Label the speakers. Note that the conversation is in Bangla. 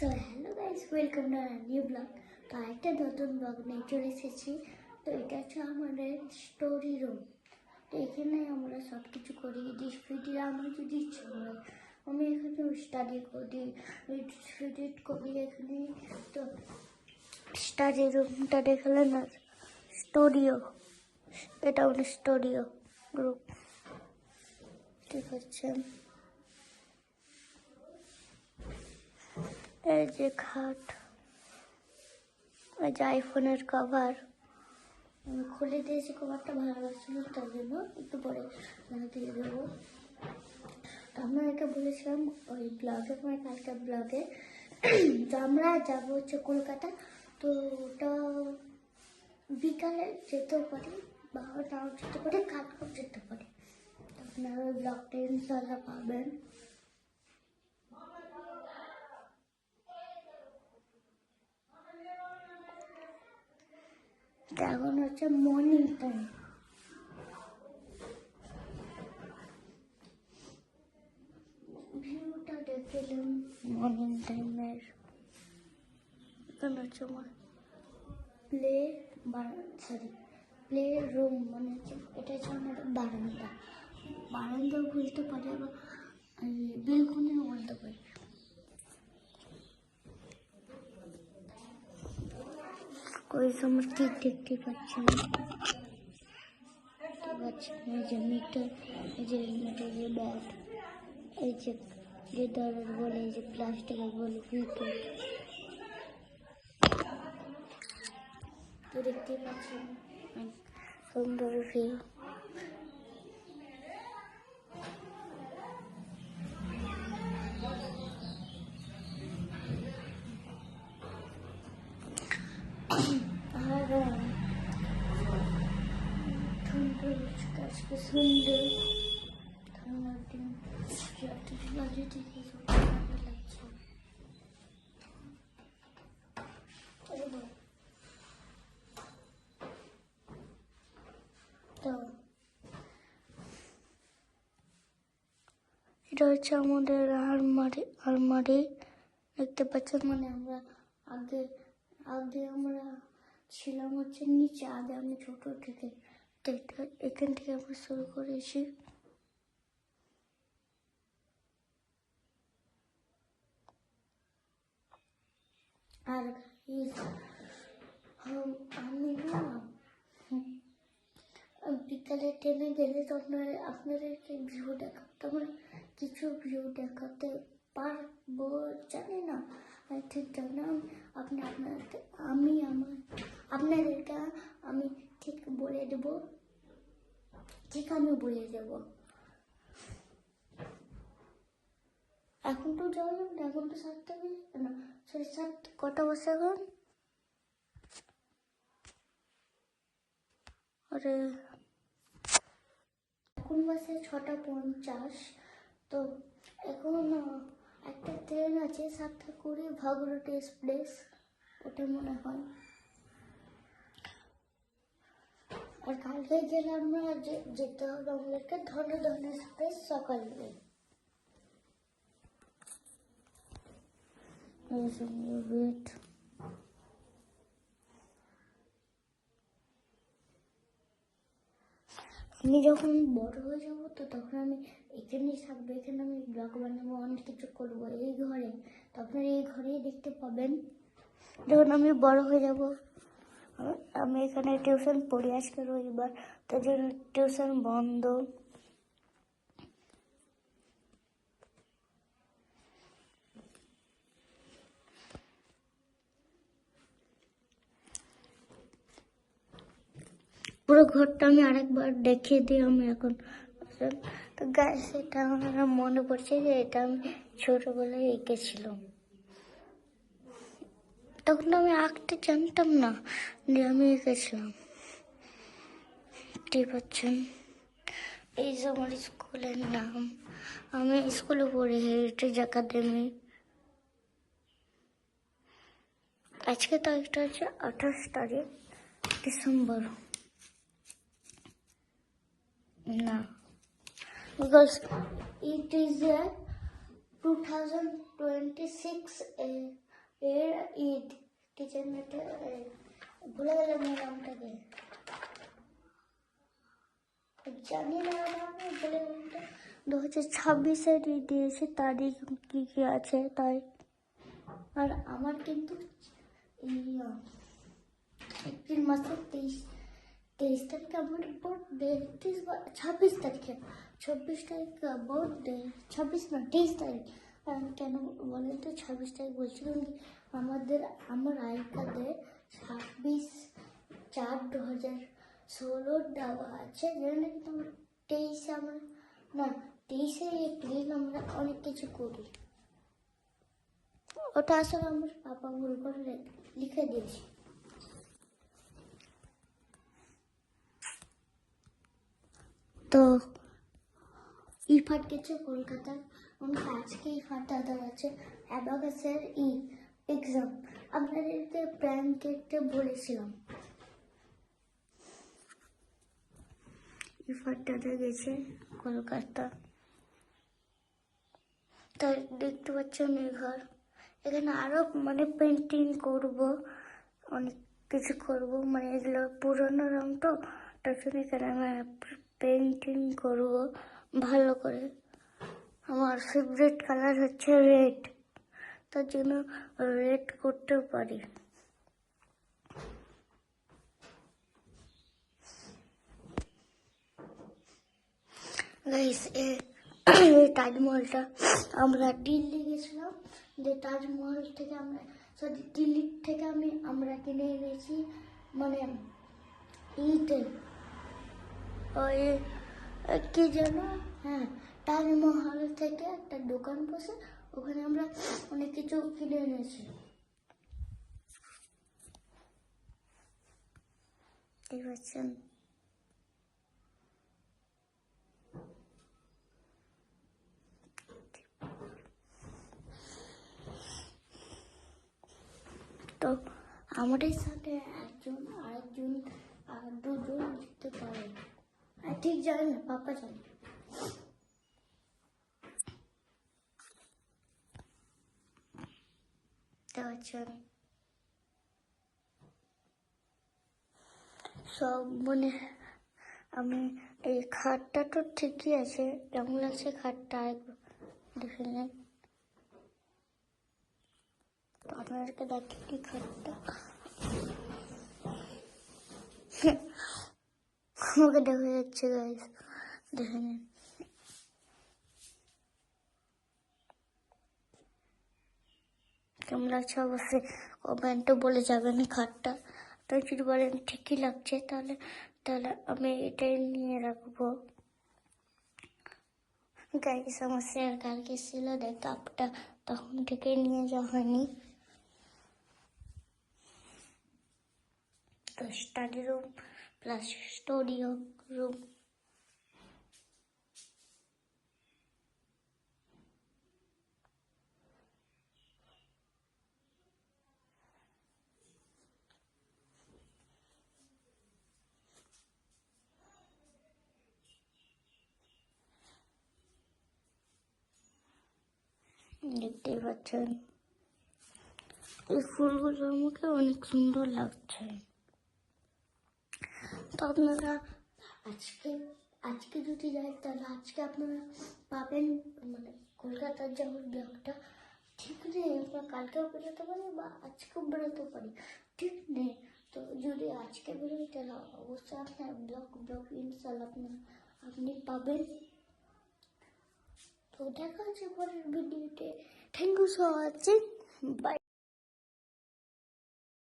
Speaker 1: So hello guys, welcome to our new blog. তো একটা নতুন ব্লগ নিয়ে চলে এসেছি। তো এটা হচ্ছে আমাদের স্টোরি রুম। তো এখানে আমরা সব কিছু করি, ডিসপিউটি আমরা যদি ইচ্ছে হয় আমি এখানে স্টাডি করি, এডিট করি এখানে। তো স্টাডি রুমটা দেখালে না, স্টুডিও, এটা আমাদের স্টুডিও গ্রুপ। ঠিক আছে, এই যে খাট, এই যে আইফোনের কভার আমি খুলে দিয়েছি। কভারটা ভালো লাগছিল তার জন্য একটু পরে দিয়ে দেবো। আপনাদেরকে বলেছিলাম ওই ব্লগে, মানে কালকে ব্লগে, তো আমরা যাবো হচ্ছে কলকাতা। তো ওটা বিকালে যেতেও পারি বা নাও যেতে পারি, কালকেও যেতে পারি। আপনারা ওই ব্লগটা ইনশাল্লাহ পাবেন। এখন হচ্ছে মর্নিং টাইম। ভিউটা দেখলাম মর্নিং টাইমের। এখানে হচ্ছে আমার প্লে রুম, মানে হচ্ছে এটা হচ্ছে আমাদের বারান্দা। বারান্দাও বলতে পারে, আবার বেলকনিও বলতে পারি। ওই সময় ঠিক দেখতে পাচ্ছি না, এই যে মিটার, এই যে মিটারের ব্যাট, এই যে লেদারের বলে, এই যে প্লাস্টিকের বলে উইকেট, তো দেখতেই পাচ্ছেন সুন্দর ভিউ। আর আজকে সুন্দর ঠান্ডার দিন, বাজে থেকে ভালো লাগছে। তো এটা হচ্ছে আমাদের আলমারি দেখতে পাচ্ছেন। মানে আমরা আগে আগে আমরা ছিলাম হচ্ছে নিচে, আগে আমি ছোট থেকে, তো এখান থেকে আমরা শুরু করেছি। আর আমি না বিকালে ট্রেনে গেলে তো আপনাদেরকে ভিউ দেখাতে, মানে কিছু ভিউ দেখাতে পারবো জানি না, আমি ঠিক জানি না। আপনাদেরকে আমি ঠিক বলে দেবো, আমি বলে দেবো। এখন তো যাওয়া যাবে না, এখন তো 7টা বেজে না, 7:30 কটা বসে এখন? আরে এখন বাসে 6:50। তো এখন একটা ট্রেন আছে 7:20, ভাগরট এক্সপ্রেস, ওটা মনে হয়। আর কালকে গেলে আমরা যেতে হবে আমাদেরকে ধন এক্সপ্রেস সকালে। ওয়েট, আমি যখন বড় হয়ে যাবো তো তখন আমি এখানেই থাকবো, এখানে আমি ব্লগ বানাবো, অনেক কিছু করবো এই ঘরে। তো আপনারা এই ঘরেই দেখতে পাবেন যখন আমি বড় হয়ে যাব। আমি এখানে টিউশন পড়ি, আজকে রবিবার, তার জন্য টিউশন বন্ধ। পুরো ঘরটা আমি আরেকবার দেখিয়ে দিই আমি এখন। তো গাইস, এটা আমার মনে পড়ছে যে এটা আমি ছোটবেলায় এঁকেছিলাম। তখন আমি আঁকতে জানতাম না, যে আমি এঁকেছিলাম। ঠিক পাচ্ছেন, এই যে আমার স্কুলের নাম, আমি স্কুলে পড়ি হেরিটেজ একাডেমি। আজকে তারিখটা হচ্ছে 28 তারিখ ডিসেম্বর না, because it is a 2026 kitchen মেটে ভুলে গেলাম না নামটাকে, জানি না নামে ভুলে গেলাম। 2026-এ দিয়েছে তারিখ কি কি আছে তাই। আর আমার কিন্তু এই এপ্রিল মাসের 23 তারিখে আমার বার্থডে, 26 তারিখ বার্থডে, 26 না 23 তারিখ। কেন বলেন তো 26 তারিখ বলছিলাম কি আমার আই কার্ডে 26/4/2016 দেওয়া আছে, যেন কিন্তু আমার 23শে এপ্রিল আমরা অনেক কিছু করি। ওটা আসলে আমার পাপা ভুল করে লিখে দিয়েছে। তো ইরফান গেছে কলকাতায়, অনেক আজকে ইরফান দাদার আছে অ্যাবাকাসের এক্সাম। আপনাদেরকে প্র্যাঙ্ক করতে বলেছিলাম। ইরফান দাদা গেছে কলকাতা, তাই দেখতে পাচ্ছেন এই ঘর। এখানে আরো পেন্টিং করব, অনেক কিছু করব, এগুলো পুরোনো রং তো, তার জন্য এখানে আমি পেন্টিং করব ভালো করে। আমার ফেভারিট কালার হচ্ছে রেড, তার জন্য রেড করতেও পারি। গাইস, এই তাজমহলটা আমরা দিল্লি গেছিলাম, যে তাজমহল থেকে দিল্লি থেকে আমরা কিনে এনেছি, ইতে ওই কি যেন, হ্যাঁ, তাজমহল থেকে একটা দোকান বসে, ওখানে আমরা অনেক কিছু কিনে এনেছি। ঠিক আছে, তো আমাদের সাথে আরেকজন আর দুজন জিততে পারে, ঠিক জানি না, পাপা জানে। সব আমি এই খাটটা তো ঠিকই আছে, কেমন লাগছে খাটটা দেখে নেন। আপনাদেরকে দেখি কি খাটটা, আমাকে দেখা যাচ্ছে গাইস, দেখে নেন। কেমন লাগছে অবশ্যই কমেন্টে বলে যাবেন খাটটা। তো যদি বলেন ঠিকই লাগছে, তাহলে আমি এটাই নিয়ে রাখবো। গাইস, আমার স্যার কালকে ছিল, কাপটা তখন থেকে নিয়ে যাওয়া হয়নি। তো study room plus studio room. দেখতেই পাচ্ছেন এই ফুলগুলো আমাকে অনেক সুন্দর লাগছে। তো আপনারা আজকে যদি যাই, তাহলে আজকে আপনারা পাবেন কলকাতার যাওয়ার ব্লগটা। ঠিক নেই, আপনার কালকেও বেরোতে পারি বা আজকেও বেরোতে পারি, ঠিক নেই। তো যদি আজকে বেরোই, তাহলে অবশ্যই আপনার ব্লগ ইনশাল্লাহ আপনি পাবেন। তো দেখা হচ্ছে পরের ভিডিওতে। Thank you for watching, by.